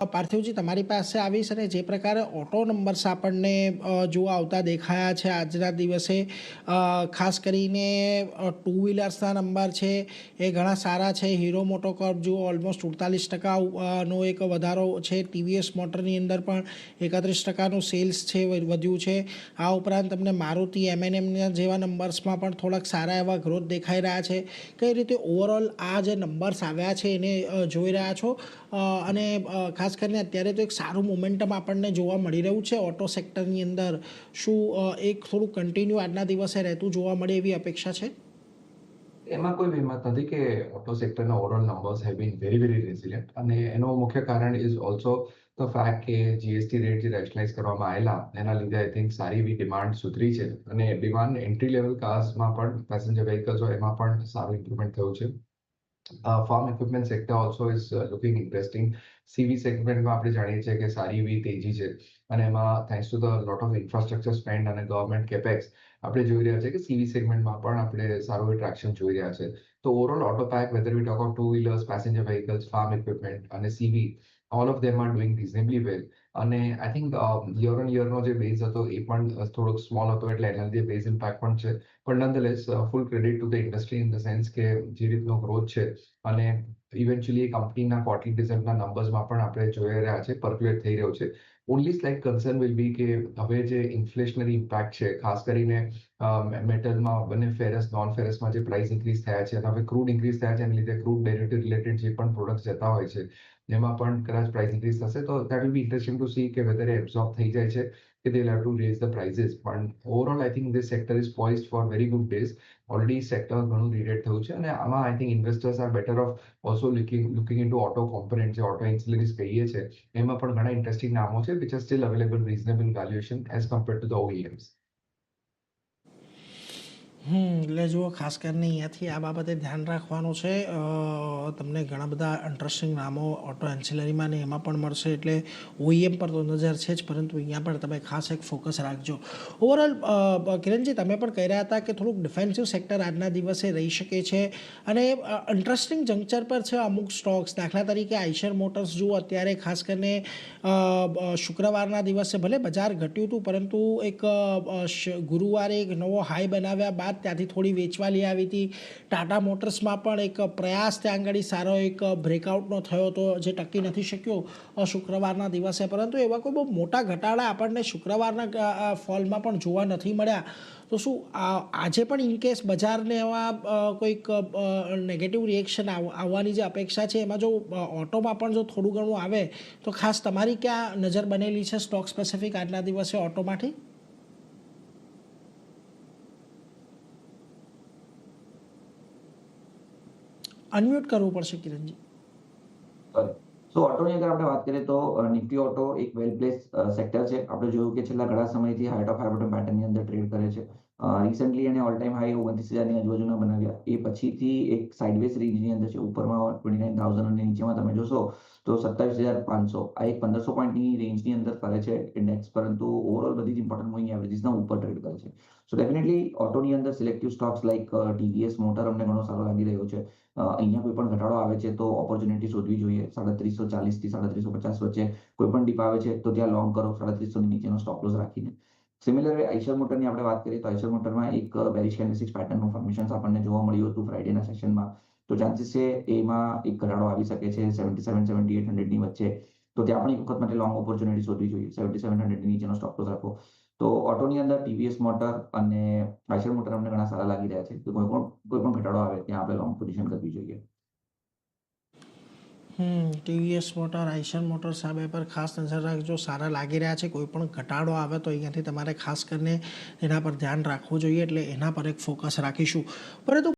પાર્થિવજી તમારી પાસે આવીશ અને જે પ્રકારે ઓટો નંબર્સ આપણને જોવા આવતા દેખાયા છે આજના દિવસે, ખાસ કરીને ટુ વ્હીલર્સના નંબર છે એ ઘણા સારા છે. હીરો મોટોકોર્પ જુઓ ઓલમોસ્ટ 48% નો એક વધારો છે. ટીવીએસ મોટરની અંદર પણ 31%નું સેલ્સ છે વધ્યું છે. આ ઉપરાંત તમને મારુતિ એમએનએમના જેવા નંબર્સમાં પણ થોડાક સારા એવા ગ્રોથ દેખાઈ રહ્યા છે. કઈ રીતે ઓવરઓલ આ જે નંબર્સ આવ્યા છે એને જોઈ રહ્યા છો? અને ખાસ કરીને અત્યારે તો એક સારું મોમેન્ટમ આપણને જોવા મળી રહ્યું છે ઓટો સેક્ટરની અંદર. શું એક થોડું કન્ટિન્યુ આજના દિવસે રહેતું જોવા મળે એવી અપેક્ષા છે? એમાં કોઈ વિમત નથી કે ઓટો સેક્ટરના overall numbers have been very very resilient, અને એનો મુખ્ય કારણ ઇઝ ઓલ્સો ધ ફેક્ટ કે જીએસટી રેટ જે રેશનલાઇઝ કરવામાં આવેલા એના લીધે આઈ થિંક સારી એવી ડિમાન્ડ સુધરી છે, અને ડિમાન્ડ એન્ટ્રી લેવલ કાર્સમાં પણ, પેસેન્જર વ્હીકલ્સ હોય એમાં પણ સારું ઇમ્પ્રુવમેન્ટ થયું છે. Farm equipment sector also is looking interesting. CV સેગમેન્ટમાં આપણે જાણીએ છીએ કે સારી એવી તેજી છે, અને એમાં thanks to the lot of infrastructure spend અને ગવર્મેન્ટ કેપેક્સ આપણે જોઈ રહ્યા છે કે સીવી સેગમેન્ટમાં પણ આપણે સારું ટ્રેક્શન જોઈ રહ્યા છે. તો overall auto pack, whether we talk of two wheelers, passenger vehicles, farm equipment અને CV, all of them are doing reasonably well. અને આઈ થિંક યર ઓન યરનો જે બેઝ હતો એ પણ થોડોક સ્મોલ હતો, એટલે એના લીધે બેઝ ઇમ્પેક્ટ પણ છે. પણ nonetheless full credit to the industry in the sense કે જે રીતનો ગ્રોથ છે, અને ઇવેન્ચ્યુઅલી કંપનીના ક્વાર્ટરલી રિઝલ્ટના નંબર્સમાં પણ આપણે જોઈ રહ્યા છે, પર્ક્યુલેટ થઈ રહ્યો છે. Only slight concern will be કે હવે જે ઇન્ફ્લેશનરી ઇમ્પેક્ટ છે, ખાસ કરીને મેટલમાં બંને ફેરસ નોન ફેરસમાં જે પ્રાઇસ ઇન્ક્રીઝ થયા છે, અને હવે ક્રૂડ ઇન્ક્રીઝ થયા છે, એને લીધે ક્રૂડ ડેરિવેટિવ રિલેટેડ જે પણ પ્રોડક્ટ જતા હોય છે એમાં પણ કદાચ પ્રાઇસ ઇન્ક્રીઝ થશે. તો that will be interesting to see કે વેધર એ એબ્ઝોર્બ થઈ જાય છે કે they have to raise the prices. પણ overall I think this sector is poised for very good days. Already sector ઘણું રીરેટ થયું છે, અને આમાં I think investors are better off also looking into auto component, જે auto ancillaries કહીએ છીએ, એમાં પણ ઘણા ઇન્ટરેસ્ટિંગ નામો છે which are still available reasonable valuation as compared to the OEMs. એટલે જુઓ, ખાસ કરીને અહીંયાથી આ બાબતે ધ્યાન રાખવાનું છે. તમને ઘણા બધા ઇન્ટરેસ્ટિંગ નામો ઓટો એન્સિલરીમાં ને એમાં પણ મળશે, એટલે ઓઈએમ પર તો નજર છે જ, પરંતુ અહીંયા પણ તમે ખાસ એક ફોકસ રાખજો. ઓવરઓલ કિરણજી, તમે પણ કહી રહ્યા હતા કે થોડુંક ડિફેન્સિવ સેક્ટર આજના દિવસે રહી શકે છે, અને ઇન્ટરેસ્ટિંગ જંકચર પર છે અમુક સ્ટોક્સ. દાખલા તરીકે આઈશર મોટર્સ જુઓ, અત્યારે ખાસ કરીને શુક્રવારના દિવસે ભલે બજાર ઘટ્યું હતું, પરંતુ એક ગુરુવારે એક નવો હાઈ બનાવ્યા બાદ ત્યાંથી થોડી વેચવાલી આવી હતી. ટાટા મોટર્સમાં પણ એક પ્રયાસ ત્યાં આગળ સારો એક બ્રેકઆઉટનો થયો હતો, જે ટકી નથી શક્યો શુક્રવારના દિવસે, પરંતુ એવા કોઈ બહુ મોટા ઘટાડા આપણને શુક્રવારના ફોલમાં પણ જોવા નથી મળ્યા. તો શું આજે પણ ઇનકેસ બજારને એવા કોઈક નેગેટિવ રિએક્શન આવવાની જે અપેક્ષા છે, એમાં જો ઓટોમાં પણ જો થોડું ઘણું આવે તો ખાસ તમારી ક્યાં નજર બનેલી છે સ્ટોક સ્પેસિફિક આજના દિવસે ઓટોમાંથી? અનમ્યુટ કરવું પડશે કિરણજી. સોરી. સો ઓટોની અગર આપણે વાત કરીએ તો નિફ્ટી ઓટો એક વેલ પ્લેસ સેક્ટર છે. આપણે જોયું કે છેલ્લા ઘણા સમયથી હાઈટ ઓફ હાઈ બોટમ પેટર્નની અંદર ટ્રેડ કરે છે. રિસેન્ટલી એને ઓલ ટાઈમ હાઈ 29,000ની આજુબાજુના બનાવ્યા. એ પછીથી એક સાઇડવેઝ રેન્જની અંદર છે. ઉપરમાં 29,000 અને નીચેમાં તમે જોશો તો 27,500. આ એક 1500 પોઈન્ટની રેન્જની અંદર ફરે છે ઇન્ડેક્સ, પરંતુ ઓવરઓલ બધી જ ઇમ્પોર્ટન્ટ મૂવિંગ એવરેજીસના ઉપર ટ્રેડ કરે છે. સો ડેફિનેટલી ઓટોની અંદર selective stocks like TVS motor અમને ઘણો સારો લાગી રહ્યો છે. અહીંયા કોઈ પણ ઘટાડો આવે છે તો ઓપોર્ચ્યુનિટી શોધવી જોઈએ. 340 થી 350 વચ્ચે કોઈ પણ ડીપ આવે છે તો ત્યાં લોંગ કરો, 350 ની નીચેનો સ્ટોપ લોસ રાખીને. સિમિલરલી આઈશર મોટરની આપણે વાત કરીએ તો આઈશર મોટરમાં એક બેરિશ કેન્ડલસ્ટિક પેટર્નનું ફોર્મેશન આપણને જોવા મળ્યું હતું ફ્રાઈડેના સેશનમાં. તો ચાન્સીસ છે એમાં એક ઘટાડો આવી શકે છે 77-7800 ની વચ્ચે. તો ત્યાં પણ એક વખત માટે લોંગ ઓપોર્ચ્યુનિટી શોધવી જોઈએ. 7700 ની નીચેનો સ્ટોપ લોસ રાખો. તો ઓટોની અંદર ટીવીએસ મોટર અને આઈશર મોટર અમને ઘણા સારા લાગી રહ્યા છે. તો કોઈ પણ ઘટાડો આવે ત્યાં આપણે લોંગ પોઝિશન કરવી જોઈએ. ટીવીએસ મોટર, આઈશર મોટર સામે પર ખાસ નજર રાખજો. સારા લાગી રહ્યા છે. કોઈ પણ ઘટાડો આવે તો અહીંયાથી તમારે ખાસ કરીને એના પર ધ્યાન રાખવું જોઈએ, એટલે એના પર એક ફોકસ રાખીશું. પરંતુ